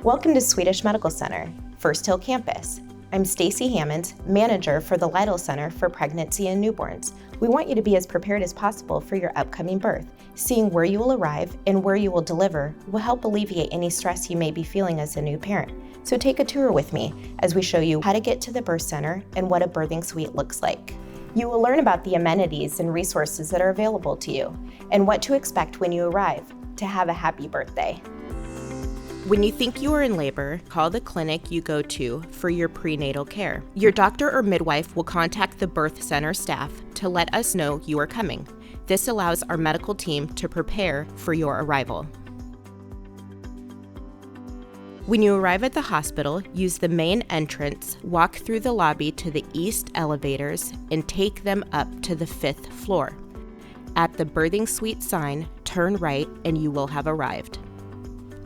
Welcome to Swedish Medical Center, First Hill Campus. I'm Stacy Hammond, manager for the Lytle Center for Pregnancy and Newborns. We want you to be as prepared as possible for your upcoming birth. Seeing where you will arrive and where you will deliver will help alleviate any stress you may be feeling as a new parent. So take a tour with me as we show you how to get to the birth center and what a birthing suite looks like. You will learn about the amenities and resources that are available to you and what to expect when you arrive to have a happy birthday. When you think you are in labor, call the clinic you go to for your prenatal care. Your doctor or midwife will contact the birth center staff to let us know you are coming. This allows our medical team to prepare for your arrival. When you arrive at the hospital, use the main entrance, walk through the lobby to the east elevators, and take them up to the 5th floor. At the birthing suite sign, turn right and you will have arrived.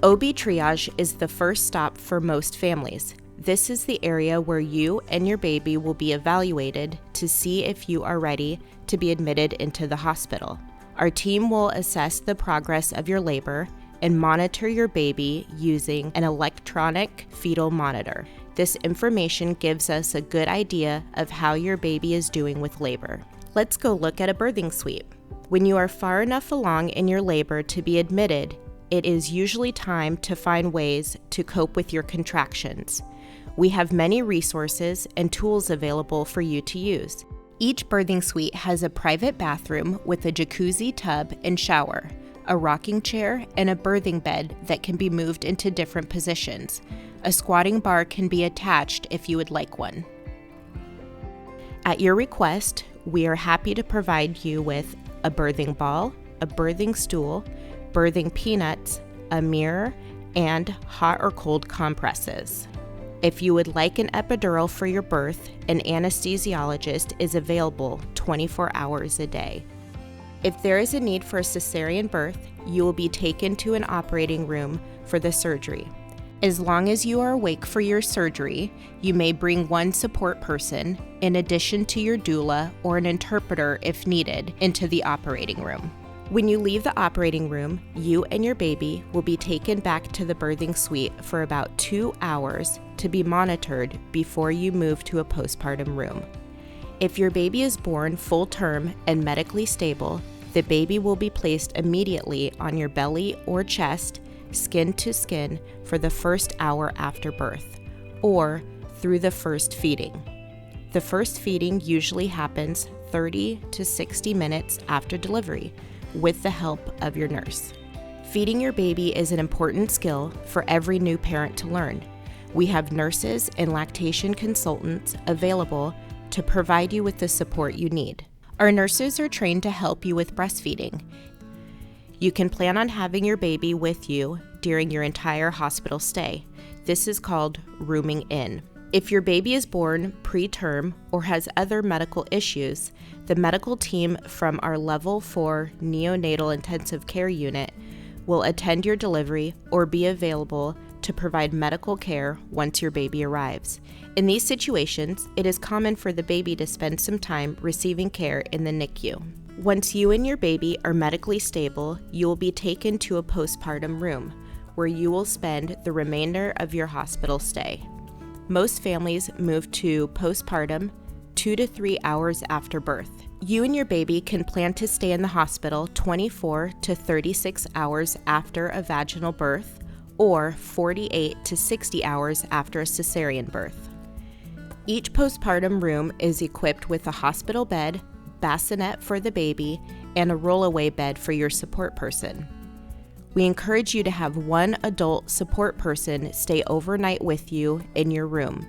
OB triage is the first stop for most families. This is the area where you and your baby will be evaluated to see if you are ready to be admitted into the hospital. Our team will assess the progress of your labor and monitor your baby using an electronic fetal monitor. This information gives us a good idea of how your baby is doing with labor. Let's go look at a birthing suite. When you are far enough along in your labor to be admitted, it is usually time to find ways to cope with your contractions. We have many resources and tools available for you to use. Each birthing suite has a private bathroom with a jacuzzi tub and shower, a rocking chair, and a birthing bed that can be moved into different positions. A squatting bar can be attached if you would like one. At your request, we are happy to provide you with a birthing ball, a birthing stool, birthing peanuts, a mirror, and hot or cold compresses. If you would like an epidural for your birth, an anesthesiologist is available 24 hours a day. If there is a need for a cesarean birth, you will be taken to an operating room for the surgery. As long as you are awake for your surgery, you may bring one support person, in addition to your doula or an interpreter if needed, into the operating room. When you leave the operating room, you and your baby will be taken back to the birthing suite for about 2 hours to be monitored before you move to a postpartum room. If your baby is born full term and medically stable, the baby will be placed immediately on your belly or chest, skin to skin, for the first hour after birth, or through the first feeding. The first feeding usually happens 30 to 60 minutes after delivery, with the help of your nurse. Feeding your baby is an important skill for every new parent to learn. We have nurses and lactation consultants available to provide you with the support you need. Our nurses are trained to help you with breastfeeding. You can plan on having your baby with you during your entire hospital stay. This is called rooming in. If your baby is born preterm or has other medical issues, the medical team from our Level 4 Neonatal Intensive Care Unit will attend your delivery or be available to provide medical care once your baby arrives. In these situations, it is common for the baby to spend some time receiving care in the NICU. Once you and your baby are medically stable, you will be taken to a postpartum room, where you will spend the remainder of your hospital stay. Most families move to postpartum 2 to 3 hours after birth. You and your baby can plan to stay in the hospital 24 to 36 hours after a vaginal birth, or 48 to 60 hours after a cesarean birth. Each postpartum room is equipped with a hospital bed, bassinet for the baby, and a rollaway bed for your support person. We encourage you to have one adult support person stay overnight with you in your room.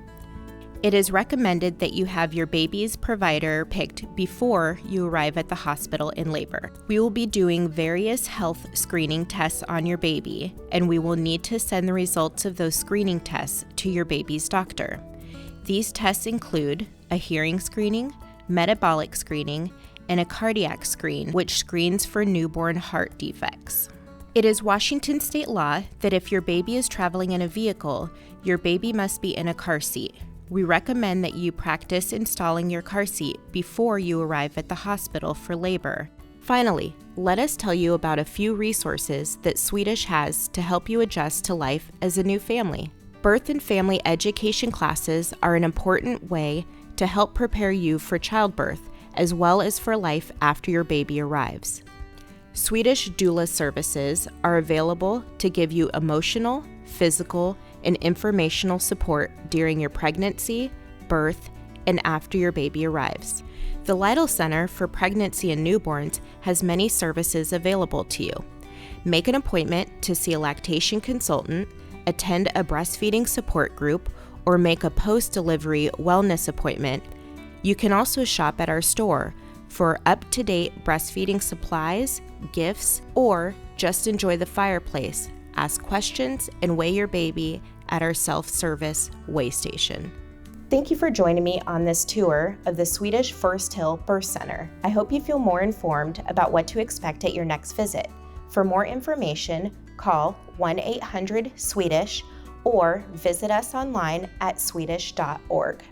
It is recommended that you have your baby's provider picked before you arrive at the hospital in labor. We will be doing various health screening tests on your baby, and we will need to send the results of those screening tests to your baby's doctor. These tests include a hearing screening, metabolic screening, and a cardiac screen, which screens for newborn heart defects. It is Washington state law that if your baby is traveling in a vehicle, your baby must be in a car seat. We recommend that you practice installing your car seat before you arrive at the hospital for labor. Finally, let us tell you about a few resources that Swedish has to help you adjust to life as a new family. Birth and family education classes are an important way to help prepare you for childbirth as well as for life after your baby arrives. Swedish doula services are available to give you emotional, physical, and informational support during your pregnancy, birth, and after your baby arrives. The Lytle Center for Pregnancy and Newborns has many services available to you. Make an appointment to see a lactation consultant, attend a breastfeeding support group, or make a post-delivery wellness appointment. You can also shop at our store for up-to-date breastfeeding supplies, gifts, or just enjoy the fireplace, ask questions, and weigh your baby at our self-service weigh station. Thank you for joining me on this tour of the Swedish First Hill Birth Center. I hope you feel more informed about what to expect at your next visit. For more information, call 1-800-SWEDISH or visit us online at swedish.org.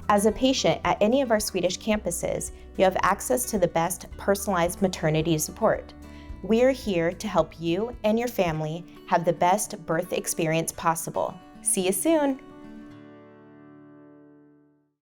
As a patient at any of our Swedish campuses, you have access to the best personalized maternity support. We are here to help you and your family have the best birth experience possible. See you soon!